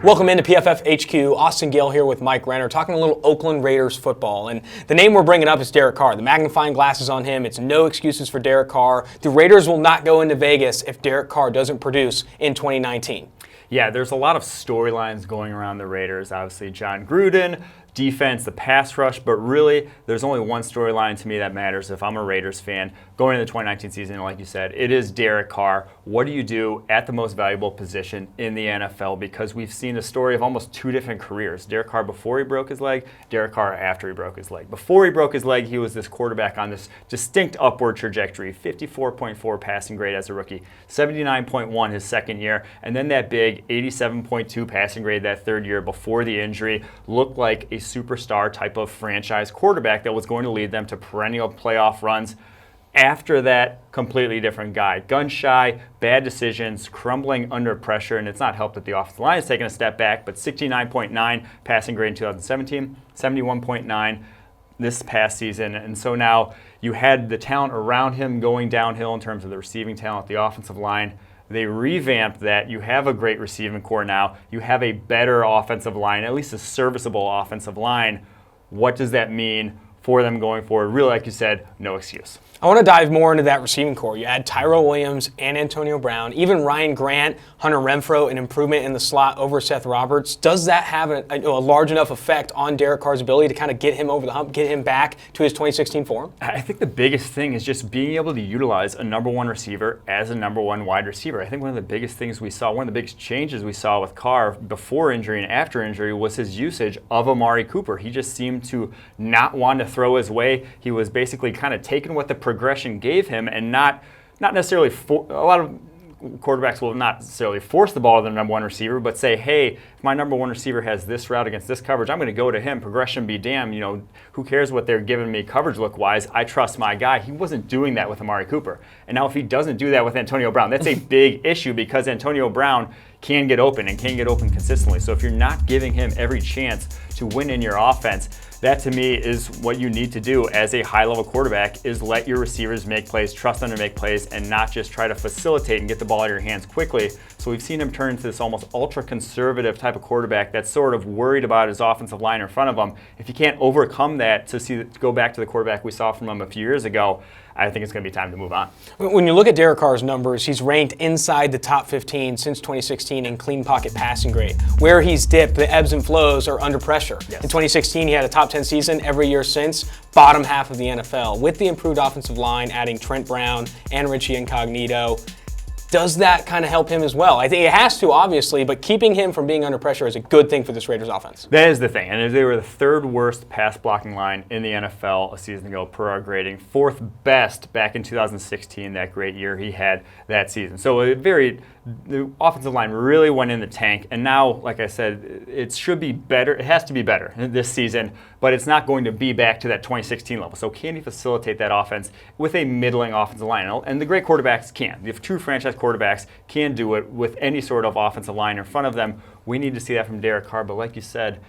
Welcome into PFF HQ. Austin Gayle here with Mike Renner, talking a little Oakland Raiders football. And the name we're bringing up is Derek Carr. The magnifying glass is on him. It's no excuses for Derek Carr. The Raiders will not go into Vegas if Derek Carr doesn't produce in 2019. Yeah, there's a lot of storylines going around the Raiders. Obviously, John Gruden, defense, the pass rush, but really there's only one storyline to me that matters if I'm a Raiders fan going into the 2019 season. Like you said, it is Derek Carr. What do you do at the most valuable position in the NFL? Because we've seen a story of almost two different careers. Derek Carr before he broke his leg, Derek Carr after he broke his leg. Before he broke his leg, he was this quarterback on this distinct upward trajectory, 54.4 passing grade as a rookie, 79.1 his second year, and then that big 87.2 passing grade that third year before the injury. Looked like a superstar type of franchise quarterback that was going to lead them to perennial playoff runs. After that, completely different guy. Gun shy, bad decisions, crumbling under pressure, and it's not helped that the offensive line has taken a step back, but 69.9 passing grade in 2017, 71.9 this past season. And so now you had the talent around him going downhill in terms of the receiving talent, the offensive line. They revamped that. You have a great receiving core now. You have a better offensive line, at least a serviceable offensive line. What does that mean for them going forward? Really, like you said, no excuse. I want to dive more into that receiving core. You add Tyrell Williams and Antonio Brown, even Ryan Grant, Hunter Renfrow, an improvement in the slot over Seth Roberts. Does that have a large enough effect on Derek Carr's ability to kind of get him over the hump, get him back to his 2016 form? I think the biggest thing is just being able to utilize a number one receiver as a number one wide receiver. I think one of the biggest things we saw, one of the biggest changes we saw with Carr before injury and after injury was his usage of Amari Cooper. He just seemed to not want to throw his way. He was basically kind of taking what the progression gave him and not necessarily a lot of quarterbacks will not necessarily force the ball to the number one receiver, but say, hey, if my number one receiver has this route against this coverage, I'm going to go to him. Progression be damned. Who cares what they're giving me coverage look-wise? I trust my guy. He wasn't doing that with Amari Cooper. And now if he doesn't do that with Antonio Brown, that's a big issue because Antonio Brown can get open and can get open consistently. So if you're not giving him every chance to win in your offense, that to me is what you need to do as a high-level quarterback is let your receivers make plays, trust them to make plays, and not just try to facilitate and get the ball out of your hands quickly. So we've seen him turn into this almost ultra-conservative type of quarterback that's sort of worried about his offensive line in front of him. If you can't overcome that to go back to the quarterback we saw from him a few years ago, I think it's going to be time to move on. When you look at Derek Carr's numbers, he's ranked inside the top 15 since 2016 in clean pocket passing grade. Where he's dipped, the ebbs and flows are under pressure. Yes. In 2016, he had a top 10 season every year since, bottom half of the NFL. With the improved offensive line, adding Trent Brown and Richie Incognito, does that kind of help him as well? I think it has to, obviously, but keeping him from being under pressure is a good thing for this Raiders offense. That is the thing. And they were the third worst pass blocking line in the NFL a season ago per our grading. Fourth best back in 2016, that great year he had that season. So the offensive line really went in the tank. And now, like I said, it should be better. It has to be better this season, but it's not going to be back to that 2016 level. So can he facilitate that offense with a middling offensive line? And the great quarterbacks can. The true franchise quarterbacks can do it with any sort of offensive line in front of them. We need to see that from Derek Carr, but like you said,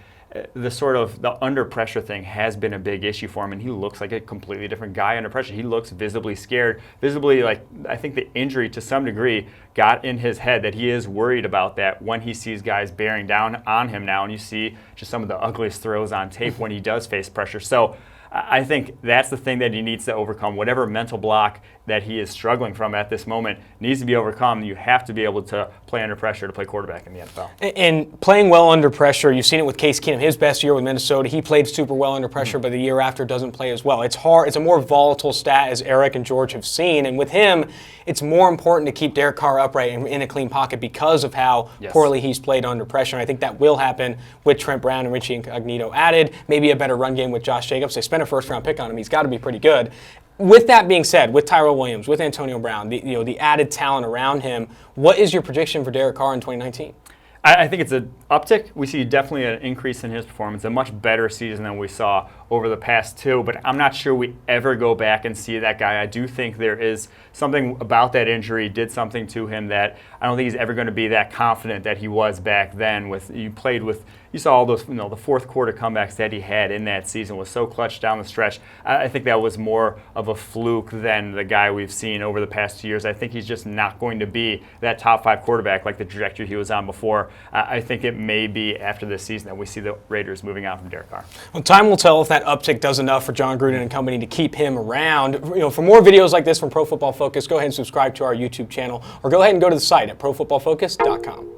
the under pressure thing has been a big issue for him, and he looks like a completely different guy under pressure. He looks visibly scared, I think the injury to some degree got in his head that he is worried about that when he sees guys bearing down on him now, and you see just some of the ugliest throws on tape when he does face pressure. So I think that's the thing that he needs to overcome. Whatever mental block that he is struggling from at this moment needs to be overcome. You have to be able to play under pressure to play quarterback in the NFL. And playing well under pressure, you've seen it with Case Keenum. His best year with Minnesota, he played super well under pressure, but the year after doesn't play as well. It's hard. It's a more volatile stat, as Eric and George have seen. And with him, it's more important to keep Derek Carr upright and in a clean pocket because of how poorly he's played under pressure. And I think that will happen with Trent Brown and Richie Incognito added. Maybe a better run game with Josh Jacobs. They spent a first-round pick on him. He's got to be pretty good. With that being said, with Tyrell Williams, with Antonio Brown, the added talent around him, what is your prediction for Derek Carr in 2019? I think it's an uptick. We see definitely an increase in his performance, a much better season than we saw over the past two, but I'm not sure we ever go back and see that guy. I do think there is something about that injury did something to him that I don't think he's ever going to be that confident that he was back then. You played with you saw all those, the fourth quarter comebacks that he had in that season was so clutch down the stretch. I think that was more of a fluke than the guy we've seen over the past 2 years. I think he's just not going to be that top 5 quarterback like the trajectory he was on before. I think it may be after this season that we see the Raiders moving on from Derek Carr. Well, time will tell if that uptick does enough for John Gruden and company to keep him around. For more videos like this from Pro Football Focus, go ahead and subscribe to our YouTube channel, or go ahead and go to the site at profootballfocus.com.